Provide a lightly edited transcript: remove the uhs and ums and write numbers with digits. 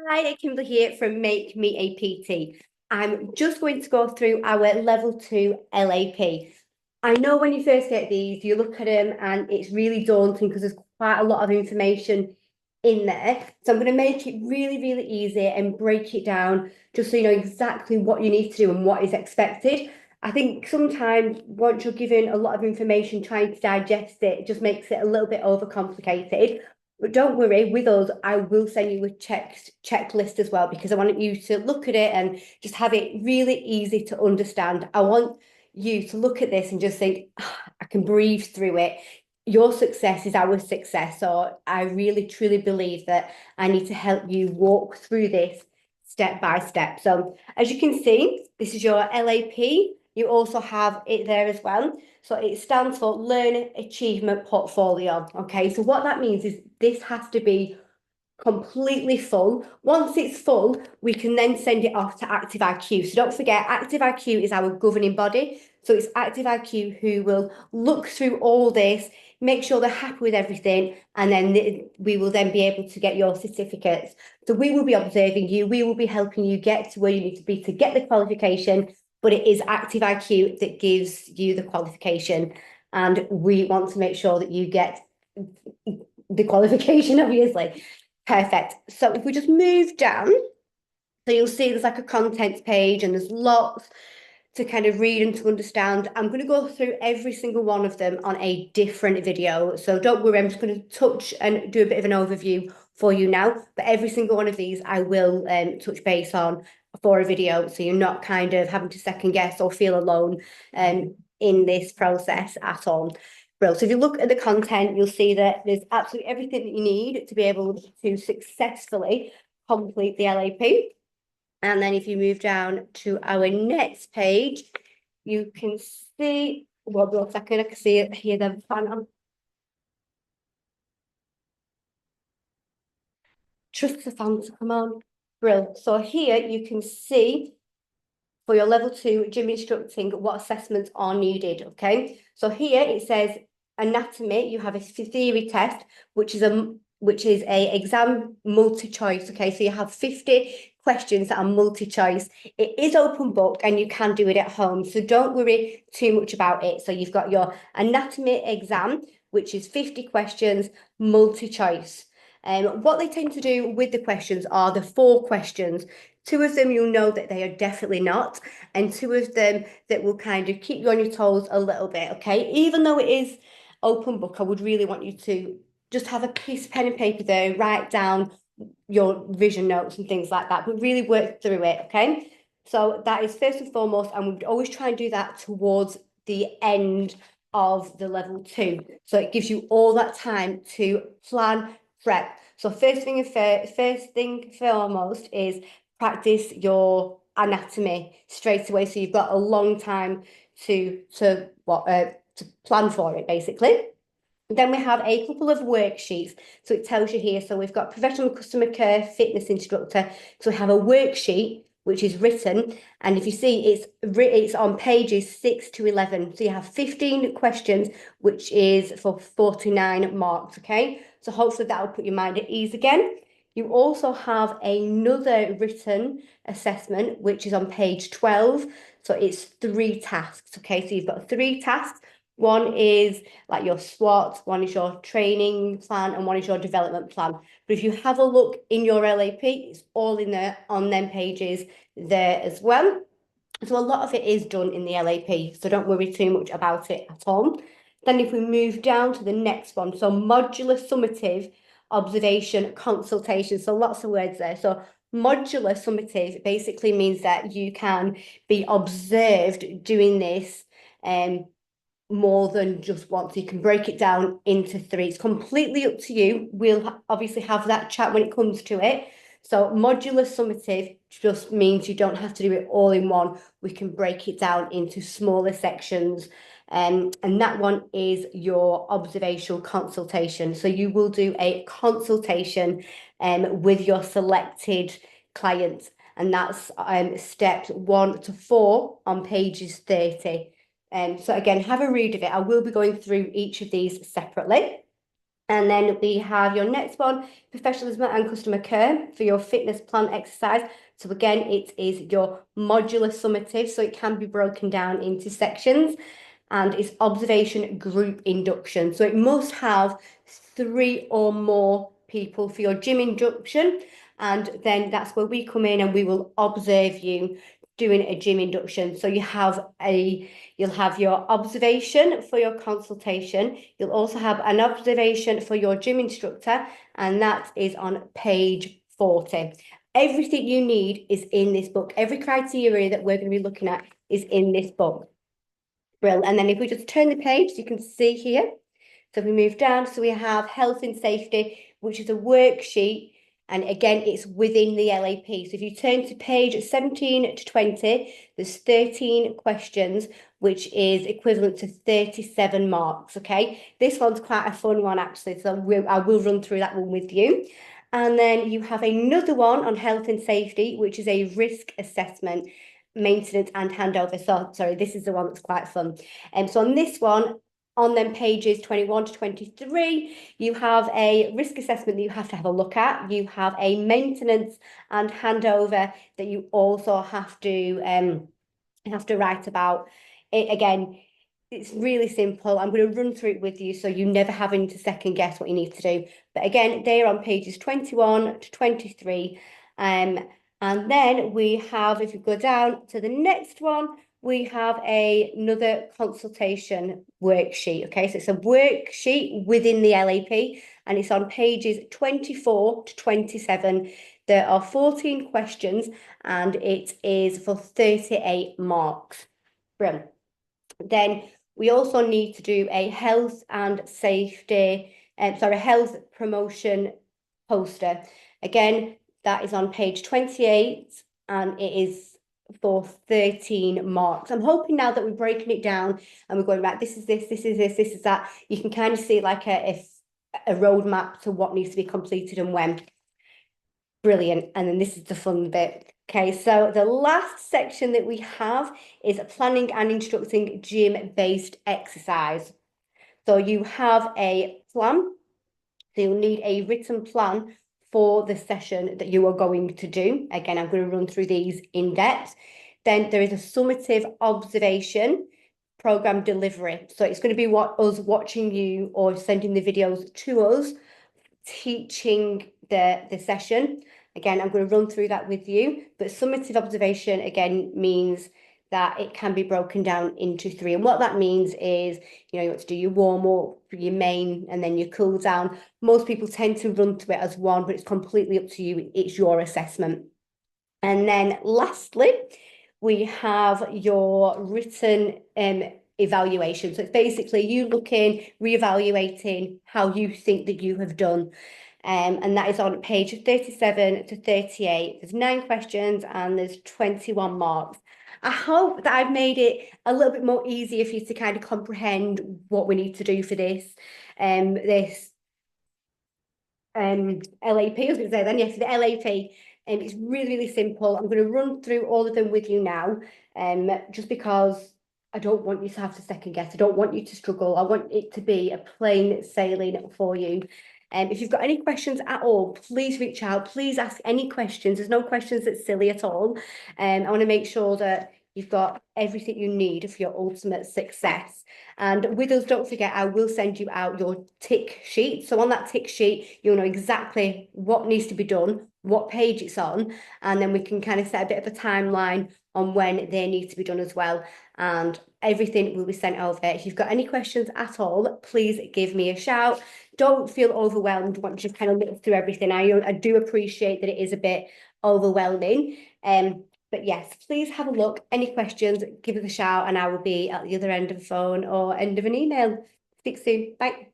Hi, Kimberly here from Make Me a PT. I'm just going to go through our level 2 LAP. I know when you first get these, you look at them and it's really daunting because there's quite a lot of information in there. So I'm going to make it really, really easy and break it down just so you know exactly what you need to do and what is expected. I think sometimes once you're given a lot of information, trying to digest it just makes it a little bit overcomplicated. But don't worry, with us, I will send you a checklist as well because I want you to look at it and just have it really easy to understand. I want you to look at this and just think, I can breathe through it. Your success is our success. So I really, truly believe that I need to help you walk through this step by step. So as you can see, this is your LAP. You also have it there as well. So it stands for Learner Achievement Portfolio. Okay, so what that means is this has to be completely full. Once it's full, we can then send it off to Active IQ. So don't forget, Active IQ is our governing body. So it's Active IQ who will look through all this, make sure they're happy with everything, and then we will then be able to get your certificates. So we will be observing you, we will be helping you get to where you need to be to get the qualification, but it is Active IQ that gives you the qualification. And we want to make sure that you get the qualification, obviously. Perfect. So if we just move down, so you'll see there's like a contents page and there's lots to kind of read and to understand. I'm going to go through every single one of them on a different video. So don't worry, I'm just going to touch and do a bit of an overview for you now. But every single one of these I will touch base on for a video. So you're not kind of having to second guess or feel alone in this process at all. Brilliant. So if you look at the content, you'll see that there's absolutely everything that you need to be able to successfully complete the LAP. And then if you move down to our next page, you can see, well, one second, I can see it here, the fan on. Trust the fan to come on. Brilliant. So here you can see for your level 2 gym instructing what assessments are needed. Okay. So here it says anatomy, you have a theory test, which is a exam multi-choice. Okay, so you have 50 questions that are multi-choice. It is open book and you can do it at home, so don't worry too much about it. So you've got your anatomy exam, which is 50 questions, multi-choice. What they tend to do with the questions are the 4 questions. 2 of them you'll know that they are definitely not, and 2 of them that will kind of keep you on your toes a little bit. Okay, even though it is open book, I would really want you to just have a piece of pen and paper there, write down your vision notes and things like that, but really work through it. Okay, so that is first and foremost, and we would always try and do that towards the end of the level 2, so it gives you all that time to plan, prep. So first thing foremost is practice your anatomy straight away, so you've got a long time to plan for it, basically. Then we have a couple of worksheets. So it tells you here. So we've got professional customer care fitness instructor. So we have a worksheet which is written, and if you see, it's on pages 6 to 11. So you have 15 questions, which is for 49 marks. Okay, so hopefully that will put your mind at ease again. You also have another written assessment, which is on page 12. So it's 3 tasks. Okay, so you've got 3 tasks. One is like your SWOT, one is your training plan, and one is your development plan. But if you have a look in your LAP, it's all in there on them pages there as well. So a lot of it is done in the LAP, so don't worry too much about it at all. Then if we move down to the next one, so modular summative observation consultation. So lots of words there. So modular summative basically means that you can be observed doing this more than just once. You can break it down into 3. It's completely up to you. We'll obviously have that chat when it comes to it. So modular summative just means you don't have to do it all in one. We can break it down into smaller sections. And that one is your observational consultation. So you will do a consultation with your selected client. And that's steps 1 to 4 on pages 30. So again, have a read of it. I will be going through each of these separately. And then we have your next one, professionalism and customer care for your fitness plan exercise. So again, it is your modular summative, so it can be broken down into sections, and it's observation group induction. So it must have 3 or more people for your gym induction, and then that's where we come in and we will observe you doing a gym induction. So you'll have your observation for your consultation. You'll also have an observation for your gym instructor, and that is on page 40. Everything you need is in this book. Every criteria that we're going to be looking at is in this book. Brilliant. And then if we just turn the page, you can see here. So we move down, so we have health and safety, which is a worksheet. And again, it's within the LAP. So if you turn to page 17 to 20, there's 13 questions, which is equivalent to 37 marks, okay? This one's quite a fun one, actually, so I will run through that one with you. And then you have another one on health and safety, which is a risk assessment, maintenance and handover. So, sorry, this is the one that's quite fun. So on this one, on them pages 21 to 23, you have a risk assessment that you have to have a look at. You have a maintenance and handover that you also have to write about. Again, it's really simple. I'm going to run through it with you so you never having to second guess what you need to do. But again, they're on pages 21 to 23. And then we have, if you go down to the next one, we have another consultation worksheet. Okay, so it's a worksheet within the LAP, and it's on pages 24 to 27. There are 14 questions, and it is for 38 marks. Brilliant. Then we also need to do a health and safety, health promotion poster. Again, that is on page 28, and it is for 13 marks. I'm hoping now that we're breaking it down and we're going back, this is this, this is this, this is that. You can kind of see like a roadmap to what needs to be completed and when. Brilliant. And then this is the fun bit. Okay, so the last section that we have is planning and instructing gym-based exercise. So you have a plan. So you'll need a written plan for the session that you are going to do. Again, I'm going to run through these in depth. Then there is a summative observation program delivery. So it's going to be us watching you or sending the videos to us, teaching the session. Again, I'm going to run through that with you, but summative observation again means that it can be broken down into 3. And what that means is, you want to do your warm up, your main, and then your cool down. Most people tend to run to it as one, but it's completely up to you. It's your assessment. And then lastly, we have your written evaluation. So it's basically you looking, reevaluating how you think that you have done. And that is on page 37 to 38. There's 9 questions and there's 21 marks. I hope that I've made it a little bit more easier for you to kind of comprehend what we need to do for this LAP. I was going to say then, yes, the LAP. And it's really, really simple. I'm going to run through all of them with you now, just because I don't want you to have to second guess. I don't want you to struggle. I want it to be a plain sailing for you. If you've got any questions at all, please reach out. Please ask any questions. There's no questions that's silly at all. I want to make sure that you've got everything you need for your ultimate success. And with us, don't forget, I will send you out your tick sheet. So on that tick sheet, you'll know exactly what needs to be done, what page it's on, and then we can kind of set a bit of a timeline on when they need to be done as well. And everything will be sent over. If you've got any questions at all, please give me a shout. Don't feel overwhelmed once you've kind of looked through everything. I do appreciate that it is a bit overwhelming. But yes, please have a look. Any questions, give us a shout, and I will be at the other end of the phone or end of an email. Speak soon. Bye.